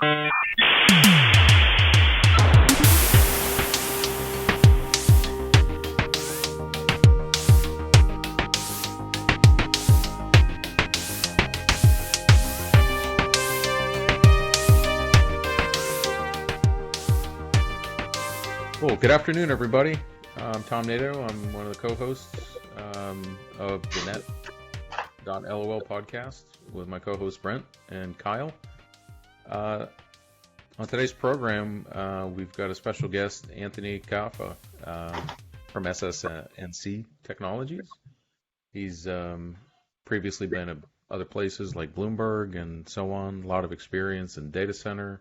Well, good afternoon, everybody. I'm Tom Nato. I'm one of the co-hosts of the Net.lol podcast with my co-host Brent and Kyle. On today's program, we've got a special guest, Anothony Caiafa from SS&C Technologies. He's previously been at other places like Bloomberg and so on. A lot of experience in data center.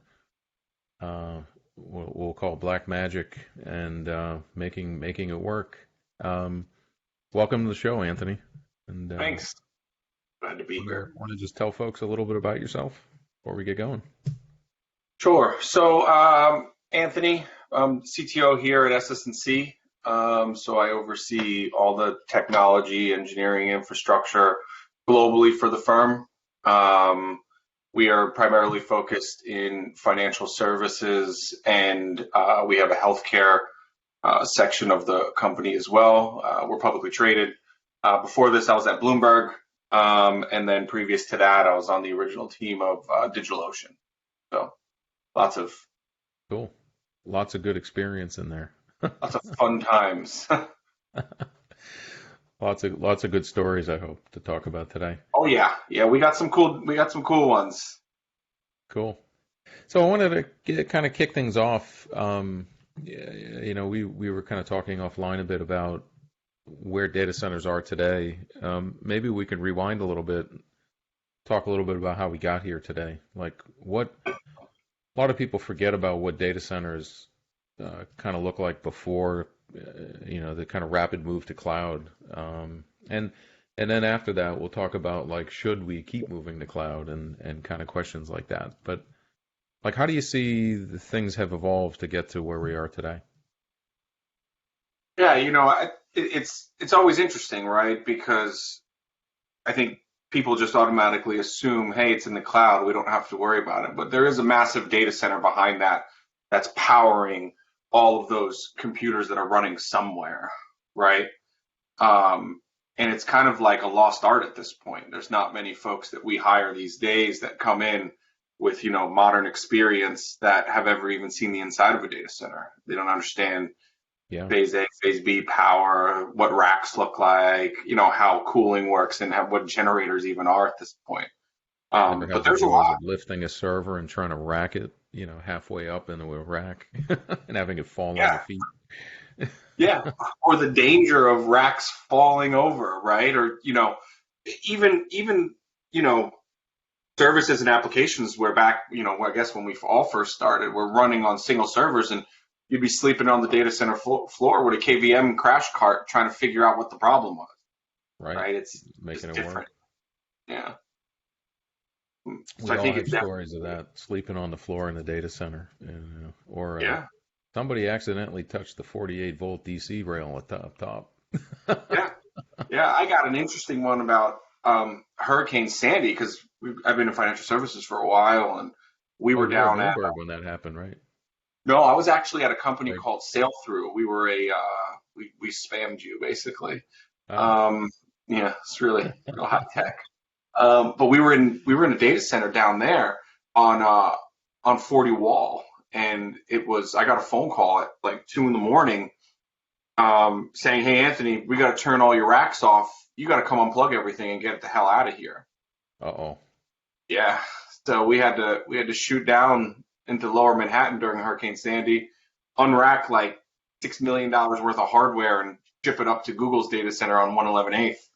We'll call black magic and making it work. Welcome to the show, Anothony. And thanks. Glad to be here. Want to just tell folks a little bit about yourself before we get going? Sure. So, Anothony, I'm CTO here at SS&C. So I oversee all the technology, engineering, infrastructure globally for the firm. We are primarily focused in financial services, and we have a healthcare section of the company as well. We're publicly traded. Before this, I was at Bloomberg, and then previous to that, I was on the original team of DigitalOcean. So lots of good experience in there. Lots of fun times. Lots of good stories, I hope, to talk about today. Oh yeah, we got some cool ones. Cool. So I wanted to kind of kick things off. We were kind of talking offline a bit about where data centers are today. Maybe we could rewind a little bit, talk a little bit about how we got here today. Like a lot of people forget about what data centers kind of look like before. The kind of rapid move to cloud. And then after that, we'll talk about, like, should we keep moving to cloud and kind of questions like that. But, like, how do you see the things have evolved to get to where we are today? Yeah, it's always interesting, right? Because I think people just automatically assume, hey, it's in the cloud, we don't have to worry about it. But there is a massive data center behind that that's powering all of those computers that are running somewhere, right? And it's kind of like a lost art at this point. There's not many folks that we hire these days that come in with, modern experience that have ever even seen the inside of a data center. They don't understand phase A, phase B power, what racks look like, how cooling works and what generators even are at this point. But there's a lot. Lifting a server and trying to rack it, halfway up into a rack and having it fall on the feet. Yeah, or the danger of racks falling over, right? Or, even services and applications where back, I guess when we all first started, we're running on single servers and you'd be sleeping on the data center floor with a KVM crash cart trying to figure out what the problem was. Right? It's making it different. Work. Yeah. So I think have stories of that, sleeping on the floor in the data center, or somebody accidentally touched the 48-volt DC rail at the top. Yeah. I got an interesting one about Hurricane Sandy because I've been in financial services for a while, and we were down at Bloomberg when that happened, right? No, I was actually at a company called Sail Through. We were we spammed you basically. It's really real high tech. But we were in a data center down there on 40 Wall, and I got a phone call at like 2 a.m. Saying, "Hey Anothony, we got to turn all your racks off. You got to come unplug everything and get the hell out of here." Yeah. So we had to shoot down into Lower Manhattan during Hurricane Sandy, unrack like $6 million worth of hardware and ship it up to Google's data center on 111 8th,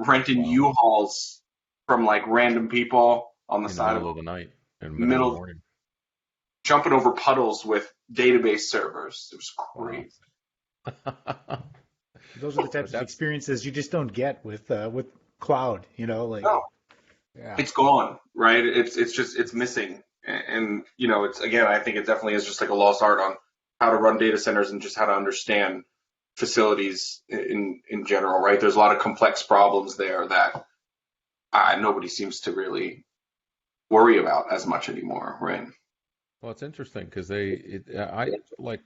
renting U-Hauls from like random people on the side of the night, in the middle of the morning, jumping over puddles with database servers. It was crazy. Those are the types of experiences you just don't get with cloud. No. Yeah. It's gone, right? It's missing, and it's, again, I think it definitely is just like a lost art on how to run data centers and just how to understand facilities in general, right? There's a lot of complex problems there that nobody seems to really worry about as much anymore, right? Well, it's interesting because I like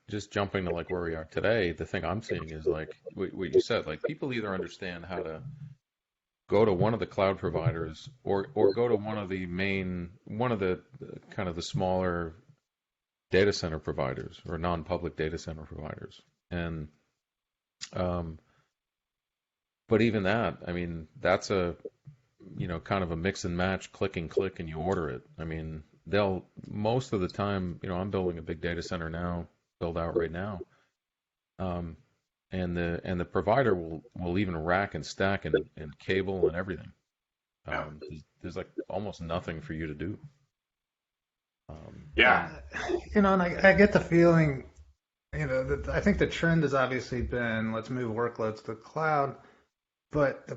just jumping to like where we are today. The thing I'm seeing is like what you said. Like people either understand how to go to one of the cloud providers or go to one of the kind of the smaller data center providers or non-public data center providers. And um, but even that, I mean, that's a kind of a mix and match, click and click, and you order it. I mean, they'll most of the time, I'm building a big data center now, build out right now, um, and the provider will even rack and stack and cable and everything. Yeah. There's like almost nothing for you to do. Yeah. And I get the feeling, that I think the trend has obviously been let's move workloads to the cloud, but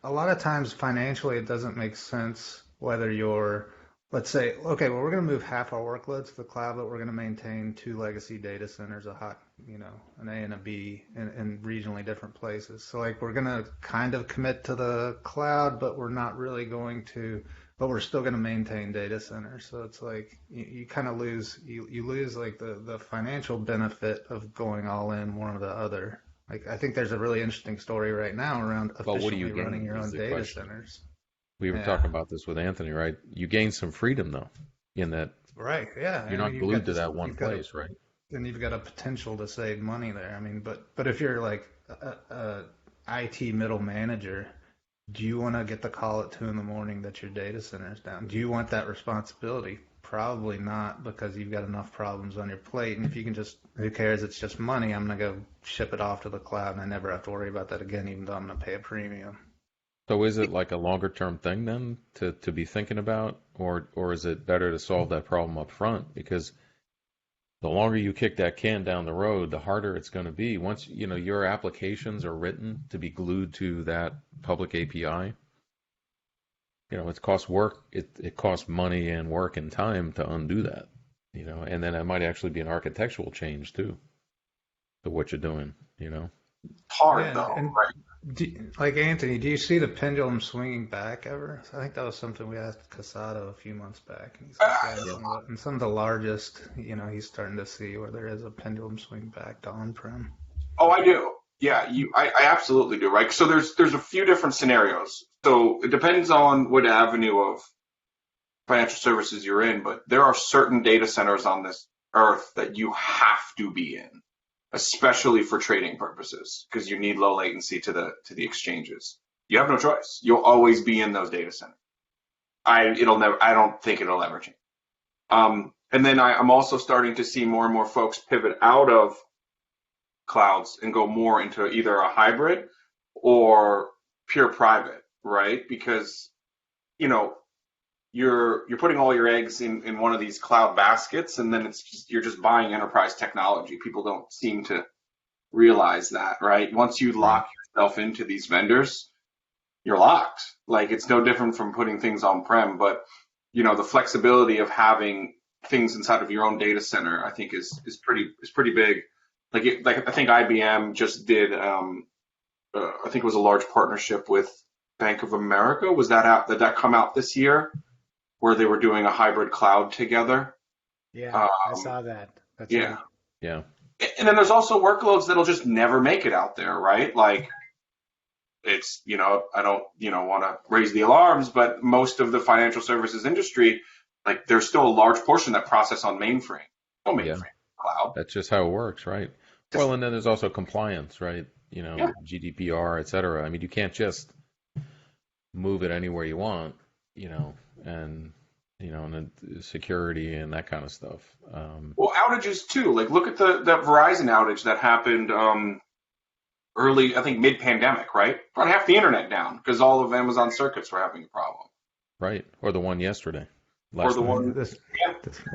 a lot of times financially it doesn't make sense whether you're, let's say, okay, well, we're going to move half our workloads to the cloud, but we're going to maintain two legacy data centers, an A and a B in regionally different places. So like we're going to kind of commit to the cloud, but we're not really going to, but we're still going to maintain data centers. So it's like you kind of lose, you lose like the financial benefit of going all in one or the other. Like I think there's a really interesting story right now around But what do you efficiently running gain your is own the data question. centers. We were Yeah. talking about this with Anthony, right? You gain some freedom though, in that Right. Yeah. you're I mean, not glued to that one place, right? then you've got a potential to save money there. I mean, but if you're like a IT middle manager, do you want to get the call at 2 a.m. that your data center is down? Do you want that responsibility? Probably not, because you've got enough problems on your plate. And if you can just, who cares? It's just money. I'm gonna go ship it off to the cloud, and I never have to worry about that again, even though I'm gonna pay a premium. So is it like a longer term thing then to be thinking about, or is it better to solve that problem up front? Because the longer you kick that can down the road, the harder it's going to be. Once your applications are written to be glued to that public API, it costs work. It costs money and work and time to undo that. And then it might actually be an architectural change too to what you're doing. Hard Yeah, though, and right? like Anthony, do you see the pendulum swinging back ever? I think that was something we asked Casado a few months back, and he's like, yeah, in some of the largest, he's starting to see where there is a pendulum swing back to on-prem. Oh, I do. Yeah, I absolutely do, right? So there's a few different scenarios. So it depends on what avenue of financial services you're in, but there are certain data centers on this earth that you have to be in, especially for trading purposes, because you need low latency to the exchanges. You have no choice. You'll always be in those data centers. I don't think it'll ever change. And then I'm also starting to see more and more folks pivot out of clouds and go more into either a hybrid or pure private, right? Because you know you're putting all your eggs in one of these cloud baskets, and then you're just buying enterprise technology. People don't seem to realize that, right? Once you Right. lock yourself into these vendors, you're locked. Like it's no different from putting things on prem, but the flexibility of having things inside of your own data center, I think is pretty big. Like I think IBM just did. I think it was a large partnership with Bank of America. Was that out? Did that come out this year? Where they were doing a hybrid cloud together. Yeah, I Um, saw that. That's yeah. right. Yeah. And then there's also workloads that'll just never make it out there, right? Like it's, I don't, want to raise the alarms, but most of the financial services industry, like there's still a large portion that process on mainframe. No Yeah. mainframe cloud. That's just how it works, right? Just, Well, and then there's also compliance, right? yeah. GDPR, et cetera. I mean, you can't just move it anywhere you want, and and then security and that kind of stuff. Well, outages too. Like look at the that Verizon outage that happened early, I think mid-pandemic, right? Brought half the internet down because all of Amazon circuits were having a problem. Right. Or the one yesterday, Or last the night. Yeah, one,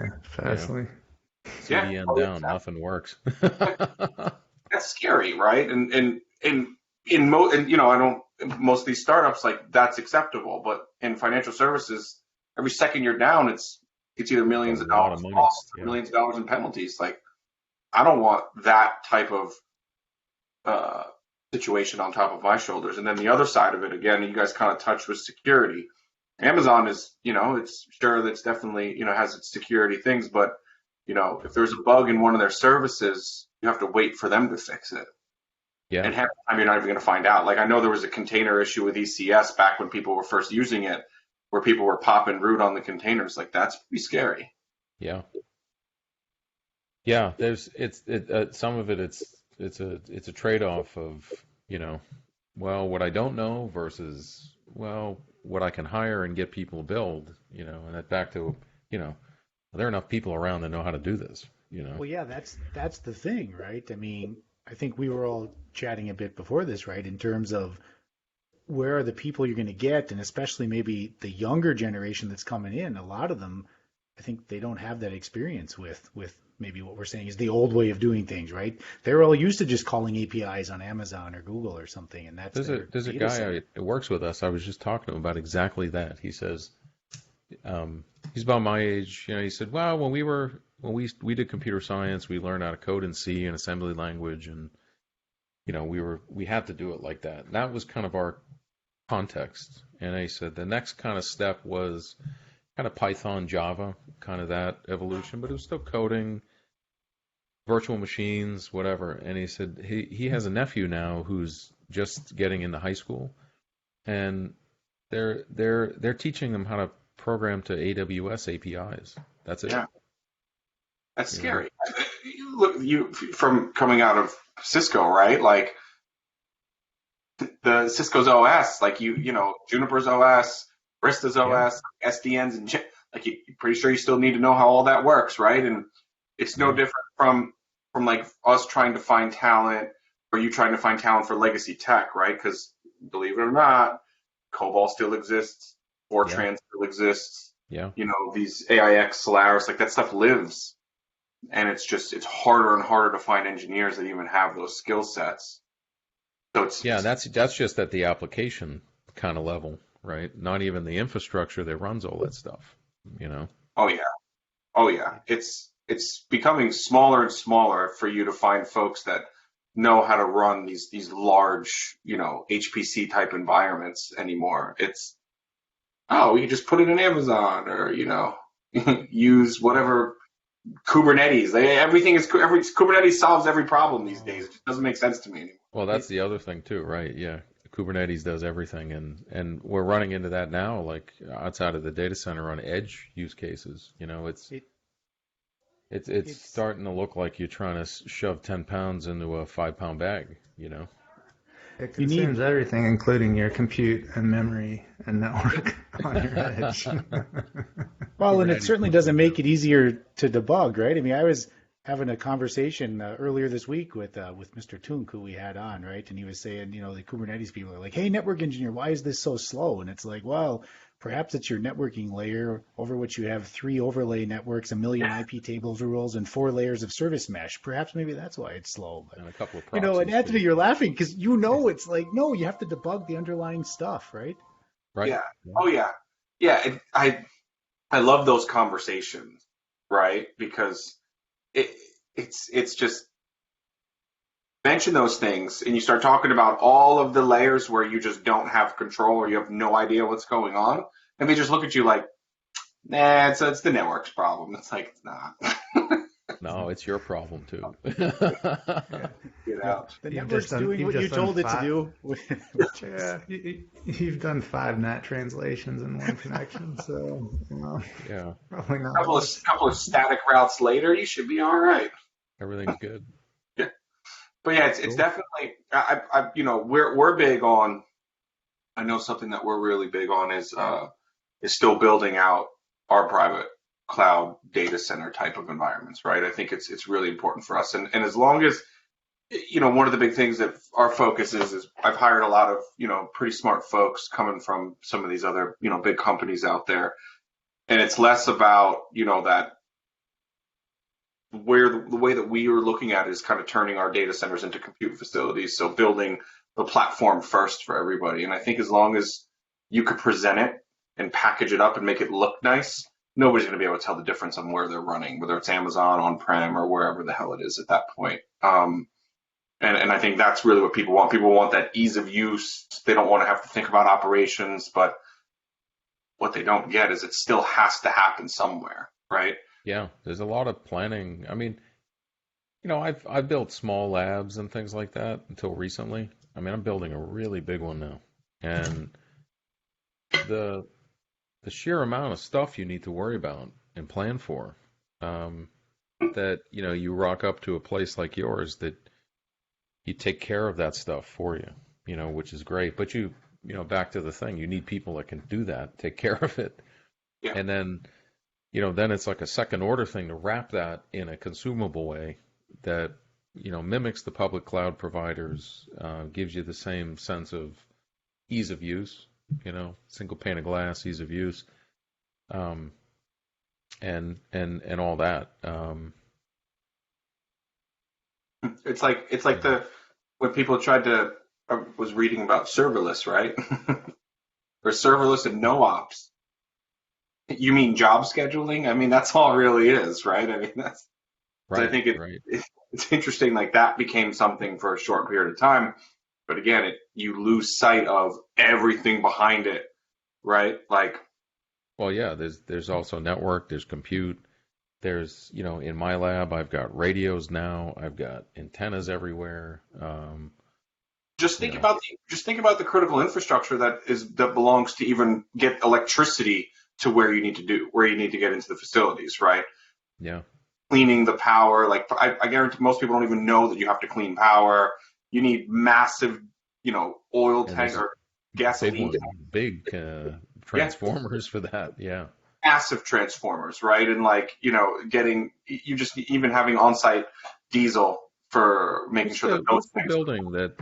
yeah, Fastly. yeah. CDN Oh, down, nothing works. that's scary, right? And I don't most of these startups like that's acceptable, but in financial services, every second you're down, it's either A millions of lot of dollars money. lost, or Yeah. millions of dollars in penalties. Like I don't want that type of uh, situation on top of my shoulders. And then the other side of it, again, you guys kind of touched with security. Amazon is, it's sure that's definitely, has its security things, but, if there's a bug in one of their services, you have to wait for them to fix it. Yeah. And half the time you're not even going to find out. Like I know there was a container issue with ECS back when people were first using it, where people were popping root on the containers. Like that's pretty scary. Yeah. Yeah. Some of it, it's a trade-off of, well, what I don't know versus, well, what I can hire and get people to build, and that back to, there are enough people around that know how to do this, Well, yeah, that's the thing, right? I mean, I think we were all chatting a bit before this, right? In terms of where are the people you're going to get, and especially maybe the younger generation that's coming in. A lot of them, I think they don't have that experience with maybe what we're saying is the old way of doing things, right? They're all used to just calling APIs on Amazon or Google or something, and that's there's a guy that works with us. I was just talking to him about exactly that. He says, he's about my age. He said, well, when we did computer science, we learned how to code in C and assembly language, and we had to do it like that. And that was kind of our context. And he said the next kind of step was kind of Python, Java, kind of that evolution, but it was still coding, virtual machines, whatever. And he said he has a nephew now who's just getting into high school, and they're teaching them how to program to AWS APIs. That's it. Yeah. That's scary. Look, you from coming out of Cisco, right? Like the Cisco's OS, like Juniper's OS, Arista's OS, SDNs, and like you're pretty sure you still need to know how all that works, right? And it's no different from like us trying to find talent, or you trying to find talent for legacy tech, right? Because believe it or not, COBOL still exists, Fortran still exists. Yeah. These AIX, Solaris, like that stuff lives. And it's harder and harder to find engineers that even have those skill sets. So that's just at the application kind of level, right? Not even the infrastructure that runs all that stuff, Oh yeah. It's becoming smaller and smaller for you to find folks that know how to run these large, HPC type environments anymore. It's we just put it in Amazon or use whatever. Kubernetes. Kubernetes solves every problem these days. It just doesn't make sense to me anymore. Well, that's the other thing too, right? Yeah. Kubernetes does everything, and we're running into that now, like outside of the data center on edge use cases. It's starting to look like you're trying to shove 10 pounds into a 5-pound bag, It consumes everything, including your compute and memory and network on your edge. Well, and it certainly doesn't make it easier to debug, right? I mean, I was having a conversation earlier this week with Mr. Tunk, who we had on, right? And he was saying, the Kubernetes people are like, hey, network engineer, why is this so slow? And it's like, well, perhaps it's your networking layer over which you have 3 overlay networks, 1 million IP tables rules, and 4 layers of service mesh. Perhaps maybe that's why it's slow. But, and a couple of proxies. and Anthony, you're laughing because it's like, no, you have to debug the underlying stuff, right? Right. Yeah. Oh yeah. Yeah. I love those conversations, right? Because it's just mention those things and you start talking about all of the layers where you just don't have control or you have no idea what's going on, and they just look at you like, nah, it's the network's problem. It's like, it's not. No, it's your problem too. The network's doing what you told it to do. Yeah, you've done 5 NAT translations in one connection, so yeah, probably not. Couple of static routes later, you should be all right. Everything's good. Yeah, but yeah, it's definitely. We're big on. I know something that we're really big on is still building out our private cloud data center type of environments, right? I think it's really important for us. And as long as, one of the big things that our focus is I've hired a lot of, pretty smart folks coming from some of these other, big companies out there. And it's less about, that where the way that we are looking at it is kind of turning our data centers into compute facilities. So building the platform first for everybody. And I think as long as you could present it and package it up and make it look nice, nobody's going to be able to tell the difference on where they're running, whether it's Amazon, on-prem, or wherever the hell it is at that point. And I think that's really what people want. People want that ease of use. They don't want to have to think about operations. But what they don't get is it still has to happen somewhere, right? Yeah, there's a lot of planning. I mean, I've built small labs and things like that until recently. I mean, I'm building a really big one now, and the sheer amount of stuff you need to worry about and plan for, that you rock up to a place like yours that you take care of that stuff for you, which is great. But back to the thing, you need people that can do that, take care of it, Yeah. and then it's like a second order thing to wrap that in a consumable way that mimics the public cloud providers, gives you the same sense of ease of use, single pane of glass, ease of use, and all that. It's like when people tried to, I was reading about serverless, right? Or serverless and no ops. You mean job scheduling? I mean, that's all it really is, right? I mean, that's, Right, I think right. it's interesting, like that became something for a short period of time. But again, you lose sight of everything behind it, right? Like, Well, yeah, there's also network, there's compute, there's, in my lab, I've got radios now, I've got antennas everywhere. just think about the critical infrastructure that belongs to even get electricity to where you need to get into the facilities, right? Yeah. Cleaning the power, like I guarantee most people don't even know that you have to clean power. You need massive, oil And tank there's or gasoline tank. big Yeah, transformers for that. Yeah. massive transformers, right? And like, even having on-site diesel for making sure that those What's the things. building that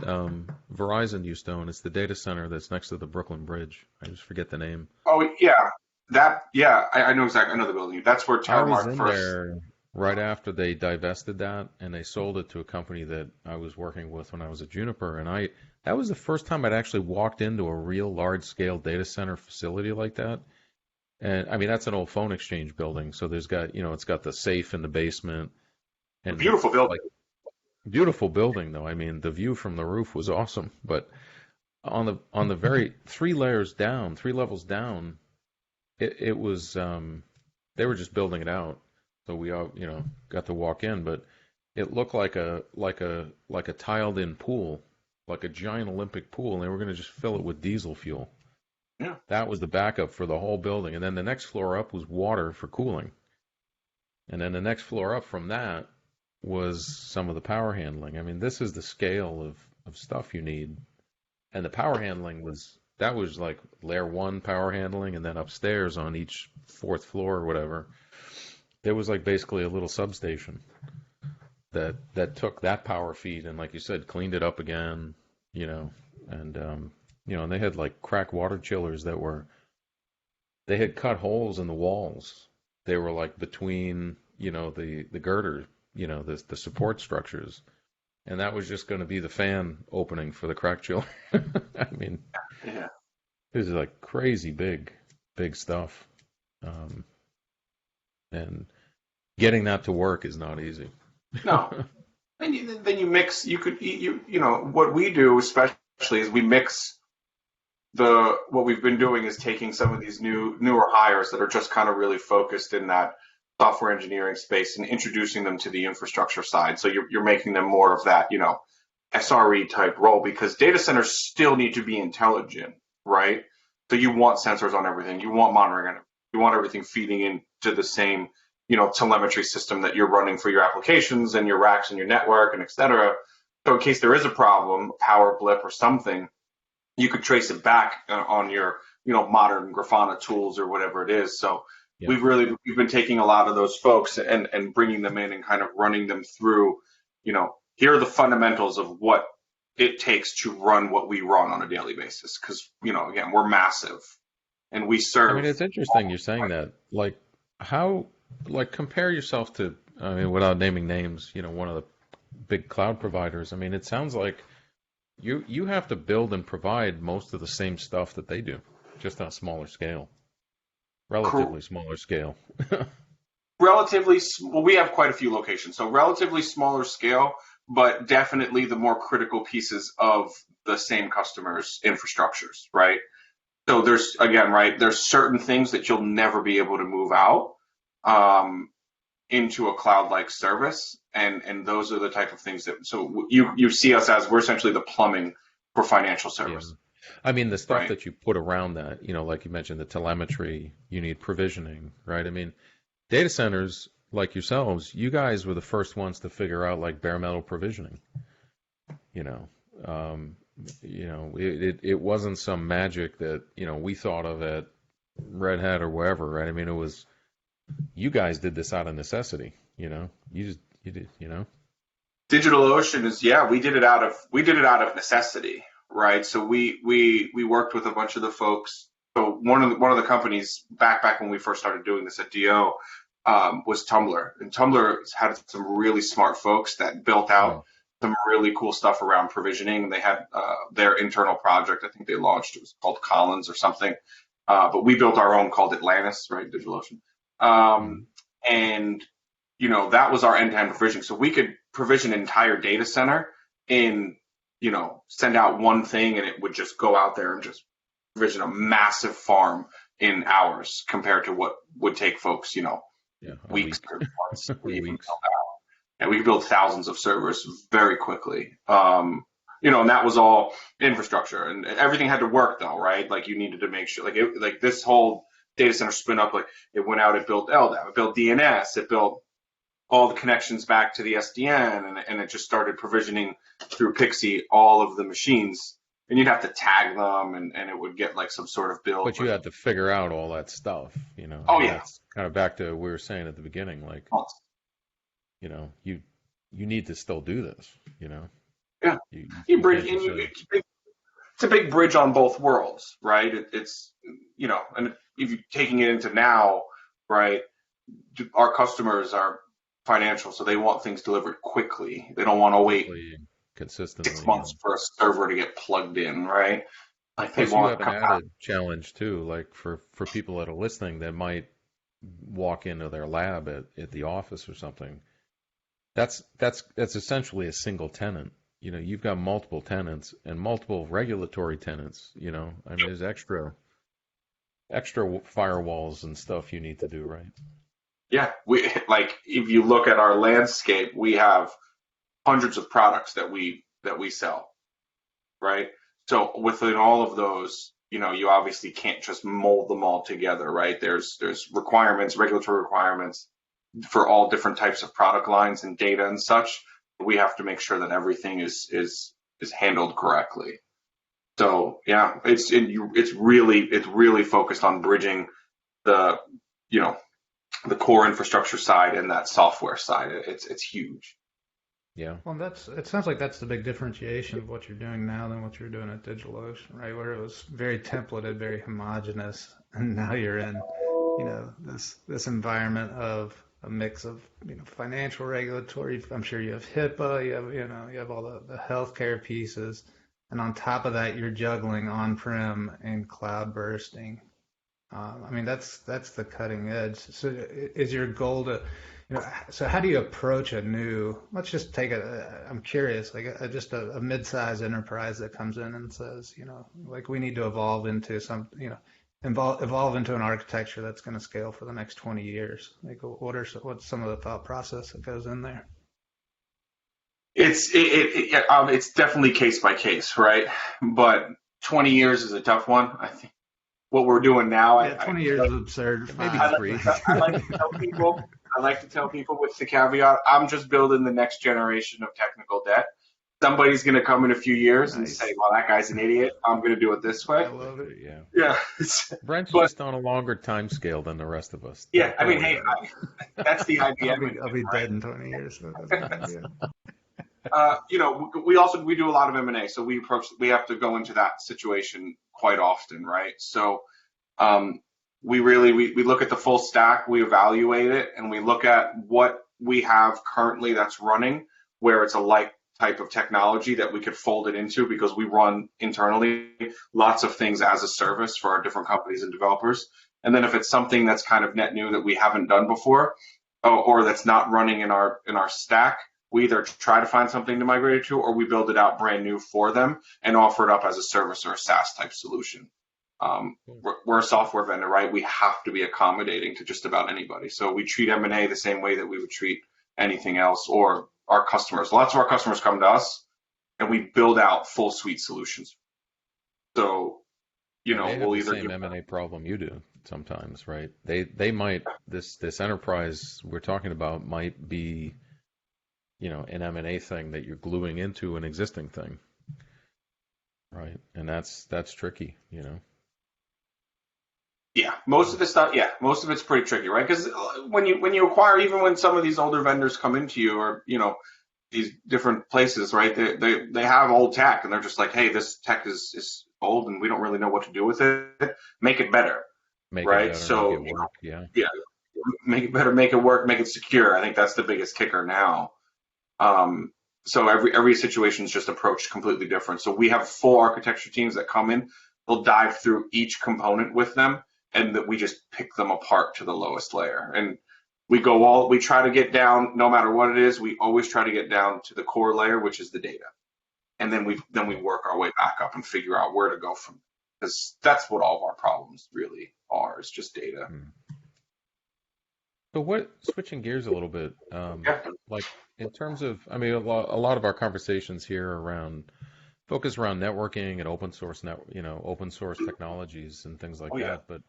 Verizon used to own? It's the data center that's next to the Brooklyn Bridge. I just forget the name. Oh yeah, I know exactly. I know the building. That's where I was Terramark in first. there right after they divested that, and they sold it to a company that I was working with when I was at Juniper, and that was the first time I'd actually walked into a real large-scale data center facility like that. And I mean, that's an old phone exchange building, so there's got, it's got the safe in the basement, and Beautiful building. like beautiful building though. I mean, the view from the roof was awesome, but on the very three levels down, it was they were just building it out, so we all got to walk in, but it looked like a tiled in pool, like a giant Olympic pool, and they were going to just fill it with diesel fuel. Yeah. That was the backup for the whole building, and then the next floor up was water for cooling, and then the next floor up from that was some of the power handling. I mean, this is the scale of stuff you need, and the power handling was like layer one power handling, and then upstairs on each fourth floor or whatever, there was like basically a little substation that took that power feed and, like you said, cleaned it up again, and and they had like crack water chillers they had cut holes in the walls. They were like between, the girder, the support structures. And that was just going to be the fan opening for the crack chiller. I mean, Yeah. this is like crazy big stuff. And getting that to work is not easy. No. Then you mix. What we do especially is we mix what we've been doing is taking some of these newer hires that are just kind of really focused in that software engineering space and introducing them to the infrastructure side. So you're making them more of that, SRE type role, because data centers still need to be intelligent, right? So you want sensors on everything, you want monitoring on it, you want everything feeding into the same, telemetry system that you're running for your applications and your racks and your network and et cetera. So in case there is a problem, power blip or something, you could trace it back on your, modern Grafana tools or whatever it is. So Yeah. we've been taking a lot of those folks and bringing them in and kind of running them through, here are the fundamentals of what it takes to run what we run on a daily basis. Because, again, we're massive and we serve. I mean, it's interesting you're saying that. Like, compare yourself to, I mean, without naming names, one of the big cloud providers. I mean, it sounds like you have to build and provide most of the same stuff that they do, just on a smaller scale, relatively smaller scale. Well, we have quite a few locations, so relatively smaller scale, but definitely the more critical pieces of the same customers' infrastructures, right? So there's, again, right, there's certain things that you'll never be able to move out into a cloud-like service, and those are the type of things that, so you see us as, we're essentially the plumbing for financial service. I mean, the stuff Right. that you put around that, like you mentioned, the telemetry, you need provisioning, right? I mean, data centers like yourselves, you guys were the first ones to figure out like bare metal provisioning. It wasn't some magic that, we thought of at Red Hat or wherever, right? I mean, it was, you guys did this out of necessity, you did. DigitalOcean is, yeah, we did it out of necessity, right? So we worked with a bunch of the folks. So one of the companies back when we first started doing this at DO was Tumblr, and Tumblr had some really smart folks that built out some really cool stuff around provisioning. They had their internal project. I think they launched. It was called Collins or something. But we built our own called Atlantis, right? DigitalOcean. And that was our end-to-end provisioning. So we could provision an entire data center and, send out one thing, and it would just go out there and just provision a massive farm in hours compared to what would take folks, weeks or months. Weeks. And we could build thousands of servers very quickly. And that was all infrastructure, and everything had to work though, right? Like you needed to make sure, like this whole data center spin up, like it went out, it built LDAP, it built DNS, it built all the connections back to the SDN, and it just started provisioning through Pixie all of the machines, and you'd have to tag them, and it would get like some sort of build. But you had to figure out all that stuff, Oh yeah. That's kind of back to what we were saying at the beginning, like, you need to still do this, Yeah. You bridge, and it's a big bridge on both worlds, right? It's, and if you're taking it into now, right, our customers are financial, so they want things delivered quickly. They don't want to wait consistently 6 months for a server to get plugged in, right? Like they want. You have an added challenge too, like for people that are listening that might walk into their lab at the office or something. That's essentially a single tenant. You've got multiple tenants and multiple regulatory tenants. I mean, there's extra firewalls and stuff you need to do, right? Yeah, if you look at our landscape, we have hundreds of products that we sell, right? So within all of those, you obviously can't just mold them all together, right? There's requirements, regulatory requirements for all different types of product lines and data and such. We have to make sure that everything is handled correctly. So yeah, it's really focused on bridging the the core infrastructure side and that software side. It's huge. Yeah. Well, it sounds like that's the big differentiation of what you're doing now than what you're doing at DigitalOcean, right? Where it was very templated, very homogenous, and now you're in, this environment of a mix of, financial regulatory. I'm sure you have HIPAA, you have all the healthcare pieces, and on top of that, you're juggling on-prem and cloud bursting. I mean, that's the cutting edge. So is your goal to, so how do you approach a new, let's just take I'm curious, like just a mid-sized enterprise that comes in and says, like we need to evolve into evolve into an architecture that's going to scale for the next 20 years. Like what's some of the thought process that goes in there? It's definitely case by case, right? But 20 years is a tough one. I think what we're doing now, 20 years is absurd. Maybe three. I like to tell people with the caveat, I'm just building the next generation of technical debt. Somebody's going to come in a few years and say, well, that guy's an idiot. I'm going to do it this way. I love it, yeah. Yeah. Brent's just on a longer time scale than the rest of us. Yeah, I mean, hey, that's the idea. I'll be dead in 20 years. So we do a lot of M&A, so we have to go into that situation quite often, right? So we look at the full stack, we evaluate it, and we look at what we have currently that's running, where it's a like type of technology that we could fold it into, because we run internally lots of things as a service for our different companies and developers. And then if it's something that's kind of net new that we haven't done before, or that's not running in our stack, we either try to find something to migrate it to, or we build it out brand new for them and offer it up as a service or a SaaS type solution. We're a software vendor, right? We have to be accommodating to just about anybody. So we treat M&A the same way that we would treat anything else, or our customers. Lots of our customers come to us and we build out full suite solutions. So, They have we'll the either same M&A problem you do sometimes, right? They might, this enterprise we're talking about might be, an M&A thing that you're gluing into an existing thing, right? And that's tricky. Yeah, most of this stuff, most of it's pretty tricky, right? Because when you acquire, even when some of these older vendors come into you, or these different places, right? They have old tech, and they're just like, hey, this tech is old, and we don't really know what to do with it. Make it better, Make right? it better, So make it work. Yeah. yeah, make it better, make it work, make it secure. I think that's the biggest kicker now. So every situation is just approached completely different. So we have full architecture teams that come in. They'll dive through each component with them, and that we just pick them apart to the lowest layer. And we try to get down, no matter what it is, we always try to get down to the core layer, which is the data. And then we work our way back up and figure out where to go from, because that's what all of our problems really are, is just data. So switching gears a little bit, Yeah. like in terms of, I mean, a lot of our conversations here focus around networking and open source open source technologies and things like that. But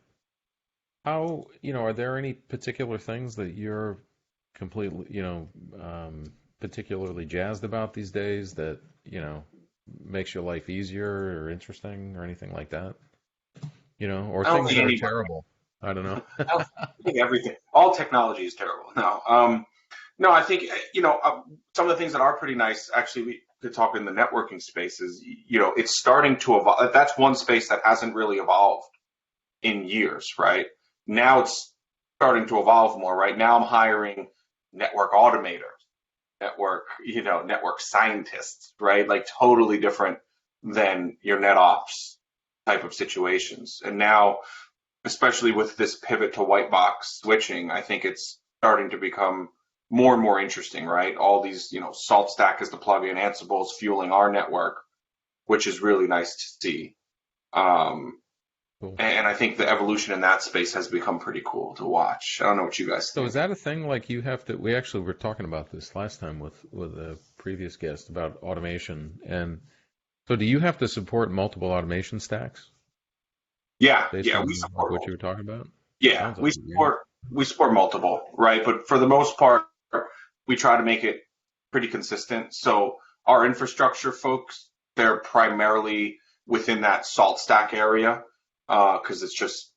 how, are there any particular things that you're completely, particularly jazzed about these days that, makes your life easier or interesting or anything like that? Or things that are terrible? I don't know. I think everything, all technology is terrible. No, I think, some of the things that are pretty nice, actually, we could talk in the networking space is, it's starting to evolve. That's one space that hasn't really evolved in years, right? Now it's starting to evolve more, right? Now I'm hiring network automators, network scientists, right? Like totally different than your net ops type of situations. And now, especially with this pivot to white box switching, I think it's starting to become more and more interesting, right? All these, Salt Stack is the plugin, Ansible is fueling our network, which is really nice to see. Cool. And I think the evolution in that space has become pretty cool to watch. I don't know what you guys think. So is that a thing, like you have to, we actually were talking about this last time with a previous guest about automation. And so do you have to support multiple automation stacks? Yeah, we support what you were talking about. Yeah, we support multiple, right? But for the most part, we try to make it pretty consistent. So our infrastructure folks, they're primarily within that Salt Stack area, because it's just,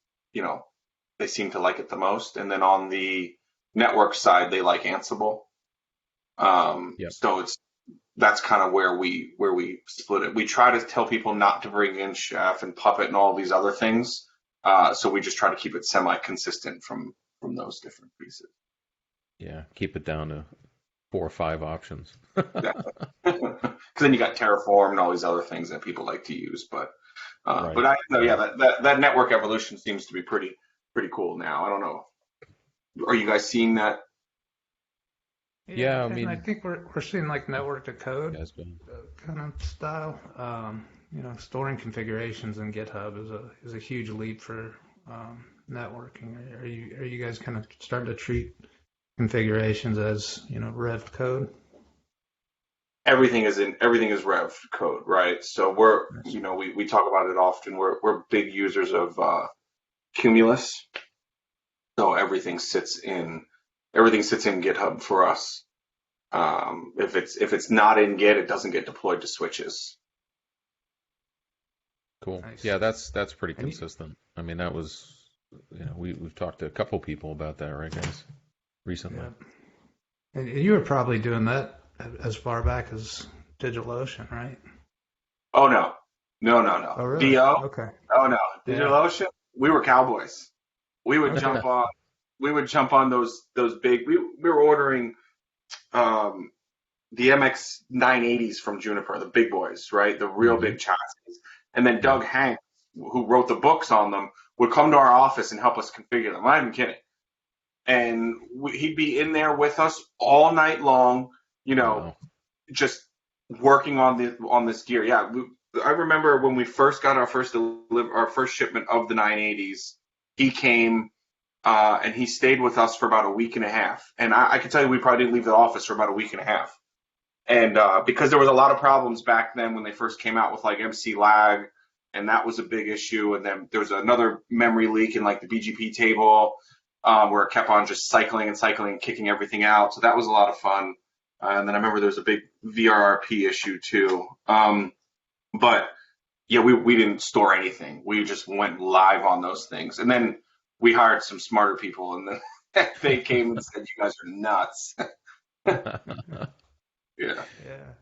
they seem to like it the most. And then on the network side, they like Ansible. So that's kind of where we split it. We try to tell people not to bring in Chef and Puppet and all these other things. So we just try to keep it semi-consistent from those different pieces. Yeah, keep it down to 4 or 5 options. Because then you got Terraform and all these other things that people like to use. But Right. but I know, that network evolution seems to be pretty cool now. I don't know. Are you guys seeing that? Yeah, I mean, I think we're seeing like network to code kind of style. Storing configurations in GitHub is a huge leap for networking. Are you guys kind of starting to treat configurations as rev code? Everything is rev code, right? So we talk about it often. We're big users of Cumulus. So everything sits in GitHub for us. If it's not in Git, it doesn't get deployed to switches. Cool. Nice. Yeah, that's pretty consistent. I mean, that was, we've talked to a couple people about that, right, guys, recently. Yeah. And you were probably doing that as far back as DigitalOcean, right? Oh no. Oh really? DO? Okay. Oh no. DigitalOcean? We were cowboys. We would jump on those big. We were ordering the MX 980s from Juniper, the big boys, right? The real big chassis. And then Doug Hanks, who wrote the books on them, would come to our office and help us configure them. I'm not even kidding. And he'd be in there with us all night long, just working on this gear. Yeah, I remember when we first got our first shipment of the 980s, he came and he stayed with us for about a week and a half. And I can tell you, we probably didn't leave the office for about a week and a half. And because there was a lot of problems back then when they first came out with like MC lag, and that was a big issue. And then there was another memory leak in like the BGP table where it kept on just cycling and kicking everything out. So that was a lot of fun. And then I remember there was a big VRRP issue too. But yeah, we didn't store anything. We just went live on those things. And then we hired some smarter people, and then they came and said, "You guys are nuts." Yeah.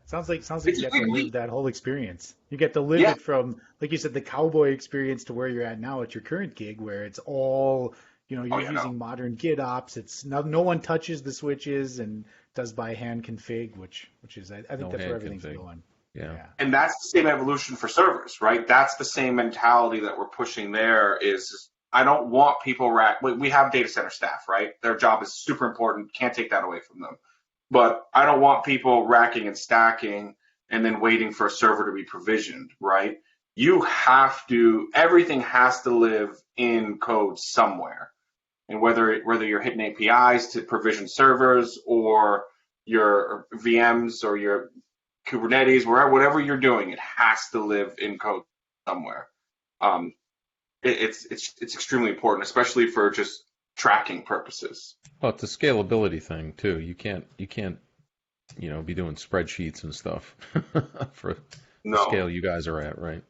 Sounds like you get to live that whole experience. You get to live it from, like you said, the cowboy experience to where you're at now at your current gig, where it's all, you're using modern Git ops. It's no one touches the switches and does by hand config, which is I think that's where everything's going. Yeah. And that's the same evolution for servers, right? That's the same mentality that we're pushing there is I don't want people we have data center staff, right? Their job is super important. Can't take that away from them. But I don't want people racking and stacking and then waiting for a server to be provisioned, right? Everything has to live in code somewhere. And whether you're hitting APIs to provision servers or your VMs or your Kubernetes, whatever you're doing, it has to live in code somewhere. It's extremely important, especially for just tracking purposes. Well, it's a scalability thing too. You can't be doing spreadsheets and stuff for the scale you guys are at, right?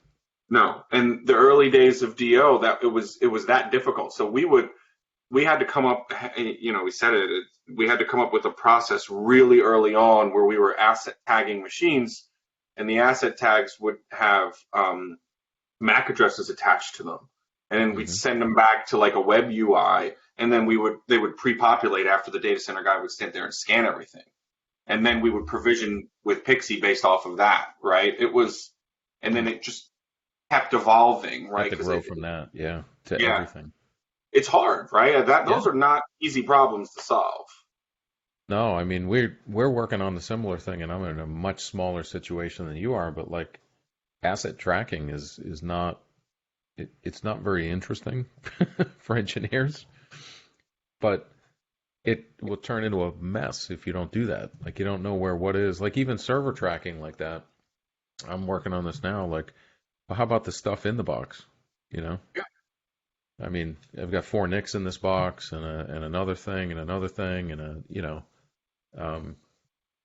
No, and the early days of DO, that it was that difficult. So we had to come up, we had to come up with a process really early on where we were asset tagging machines, and the asset tags would have MAC addresses attached to them, and then we'd send them back to like a web UI, and then they would pre-populate after the data center guy would stand there and scan everything, and then we would provision with Pixie based off of that, right? And then it just kept evolving, right? To grow from that, to everything. It's hard, right? Those are not easy problems to solve. No, I mean we're working on the similar thing, and I'm in a much smaller situation than you are. But like asset tracking is not it's not very interesting for engineers, but it will turn into a mess if you don't do that. Like you don't know where what is. Like even server tracking like that. I'm working on this now. Like, well, how about the stuff in the box? Yeah. I mean, I've got 4 NICs in this box and another thing and another thing and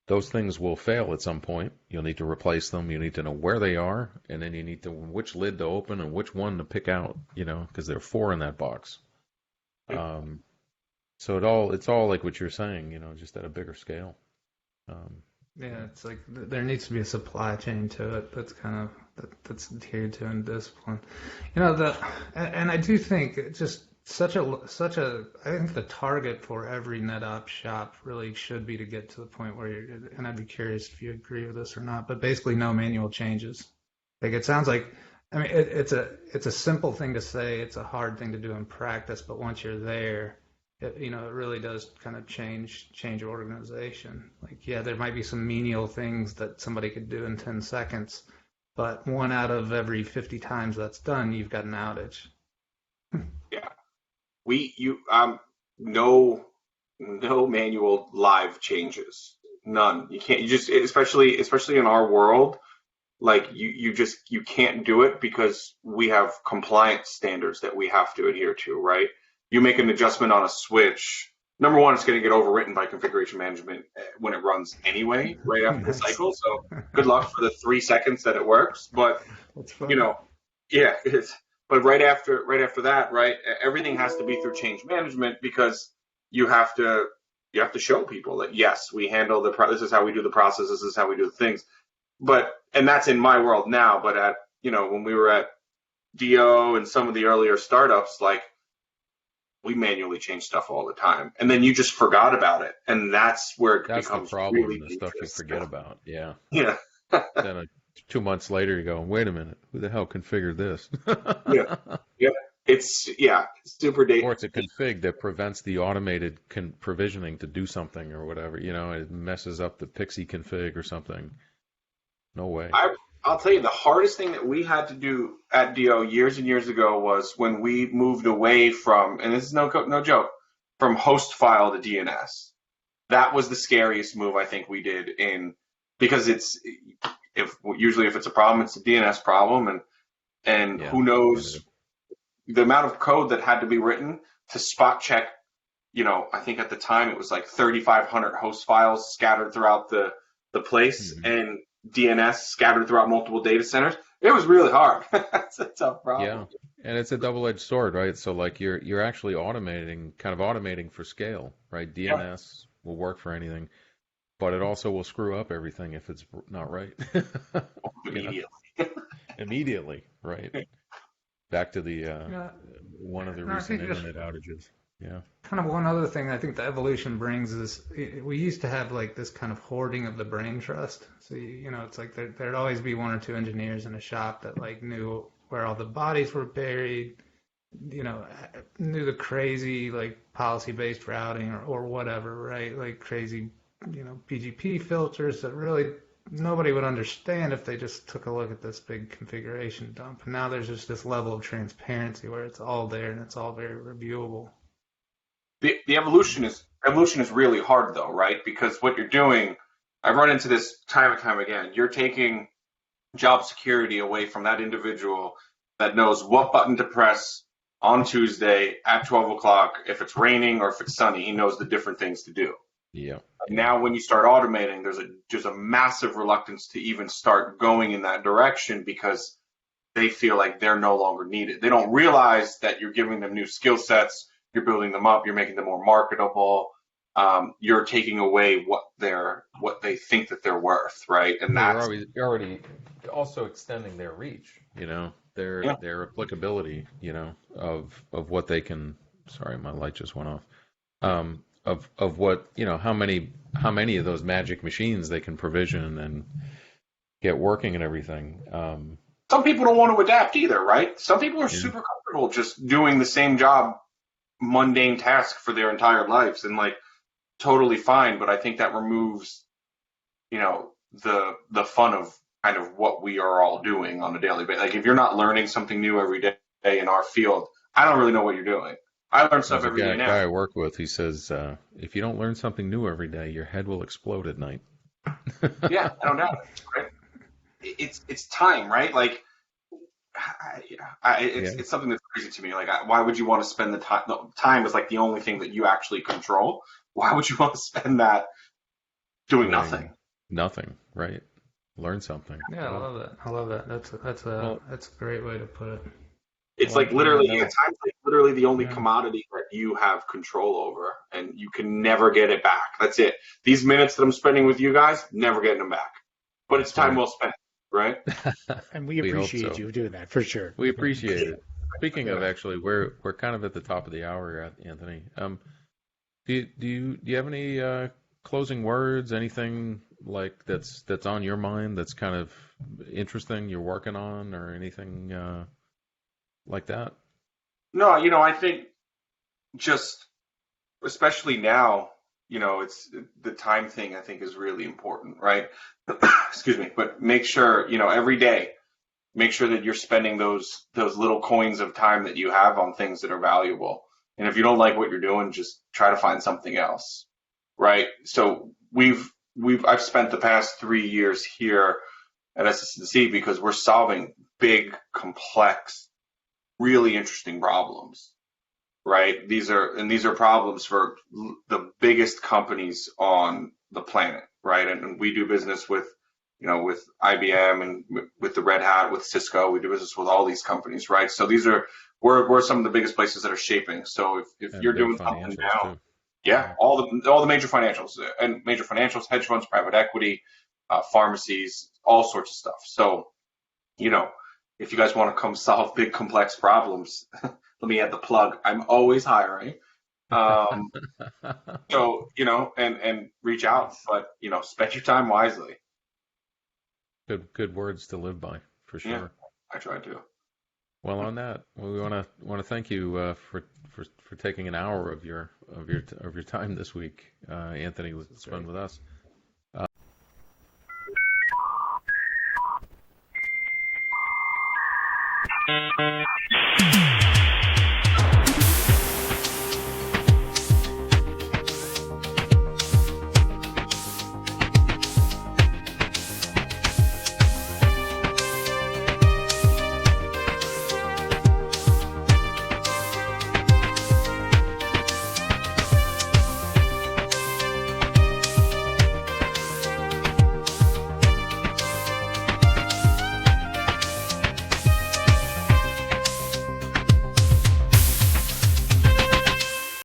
those things will fail at some point. You'll need to replace them. You need to know where they are, and then you need to which lid to open and which one to pick out. Because there are 4 in that box. So it's all like what you're saying. Just at a bigger scale. It's like there needs to be a supply chain to it that's that's adhered to in discipline. And I do think it's just such a I think the target for every NetOps shop really should be to get to the point where and I'd be curious if you agree with this or not, but basically no manual changes. Like it sounds like, I mean, it's a simple thing to say, it's a hard thing to do in practice, but once you're there, it really does kind of change organization. Like, there might be some menial things that somebody could do in 10 seconds, but 1 out of every 50 times that's done, you've got an outage. No manual live changes, none. You can't. You just, especially in our world, like you can't do it because we have compliance standards that we have to adhere to, right? You make an adjustment on a switch, number one, it's going to get overwritten by configuration management when it runs anyway, right after the cycle. So good luck for the 3 seconds that it works. But but right after that, right, everything has to be through change management because you have to show people that yes, we handle this is how we do the process, this is how we do the things. And that's in my world now. But when we were at DO and some of the earlier startups, like, we manually change stuff all the time, and then you just forgot about it, and that's where it becomes the problem. Really the stuff you forget about. Yeah. Then 2 months later, you go, wait a minute, who the hell configured this? It's super dangerous. Or it's a config that prevents the automated provisioning to do something or whatever. It messes up the Pixie config or something. No way. I'll tell you, the hardest thing that we had to do at DO years and years ago was when we moved away from, and this is no joke, from host file to DNS. That was the scariest move I think we did because usually if it's a problem, it's a DNS problem, and Yeah. who knows the amount of code that had to be written to spot check. I think at the time it was like 3,500 host files scattered throughout the place, and DNS scattered throughout multiple data centers. It was really hard. That's a tough problem. Yeah, and it's a double-edged sword, right? So like you're actually automating for scale, right? DNS will work for anything, but it also will screw up everything if it's not right. Immediately. Immediately, right? Back to the one of the recent internet outages. Yeah. Kind of one other thing I think the evolution brings is we used to have like this kind of hoarding of the brain trust. So, it's like there'd always be one or two engineers in a shop that like knew where all the bodies were buried, knew the crazy like policy-based routing or whatever, right? Like crazy, BGP filters that really nobody would understand if they just took a look at this big configuration dump. And now there's just this level of transparency where it's all there and it's all very reviewable. The evolution is really hard though, right? Because what you're doing, I've run into this time and time again. You're taking job security away from that individual that knows what button to press on Tuesday at 12 o'clock. If it's raining or if it's sunny, he knows the different things to do. Yeah. Now, when you start automating, there's a massive reluctance to even start going in that direction because they feel like they're no longer needed. They don't realize that you're giving them new skill sets. You're building them up. You're making them more marketable. You're taking away what they think that they're worth, right? And you're already also extending their reach. Their applicability. Of what they can. Sorry, my light just went off. Of what how many of those magic machines they can provision and get working and everything. Some people don't want to adapt either, right? Some people are super comfortable just doing the same job, mundane task for their entire lives, and like totally fine. But I think that removes, the fun of kind of what we are all doing on a daily basis. Like if you're not learning something new every day in our field, I don't really know what you're doing. I learn stuff every day now. Guy I work with, he says, if you don't learn something new every day, your head will explode at night. Yeah, I don't doubt it. Right? It's time, right? Like, it's something that's crazy to me. Like, why would you want to spend the time? No, time is like the only thing that you actually control. Why would you want to spend that doing nothing? Nothing, right? Learn something. Yeah, I love that. That's a great way to put it. It's like literally, time's like literally the only commodity that you have control over, and you can never get it back. That's it. These minutes that I'm spending with you guys, never getting them back. But it's time well spent, right? And we appreciate you doing that for sure. We appreciate it. Speaking of, actually, we're kind of at the top of the hour, Anthony. Do you have any closing words? Anything like that's on your mind that's kind of interesting you're working on, or anything like that? No, I think just, especially now, it's the time thing I think is really important, right? Excuse me, but make sure, every day, make sure that you're spending those little coins of time that you have on things that are valuable. And if you don't like what you're doing, just try to find something else, right? So I've spent the past 3 years here at SS&C because we're solving big, complex, really interesting problems, right? These are problems for the biggest companies on the planet, right? And we do business with IBM and with the Red Hat, with Cisco. We do business with all these companies, right? So we're some of the biggest places that are shaping. So if you're doing something now, all the major financials, hedge funds, private equity, pharmacies, all sorts of stuff. So, if you guys want to come solve big, complex problems, let me add the plug. I'm always hiring. So, and reach out, but, spend your time wisely. Good words to live by, for sure. Yeah, I try to. Well, on that, we want to thank you for taking an hour of your time this week, Anthony. It's fun with us.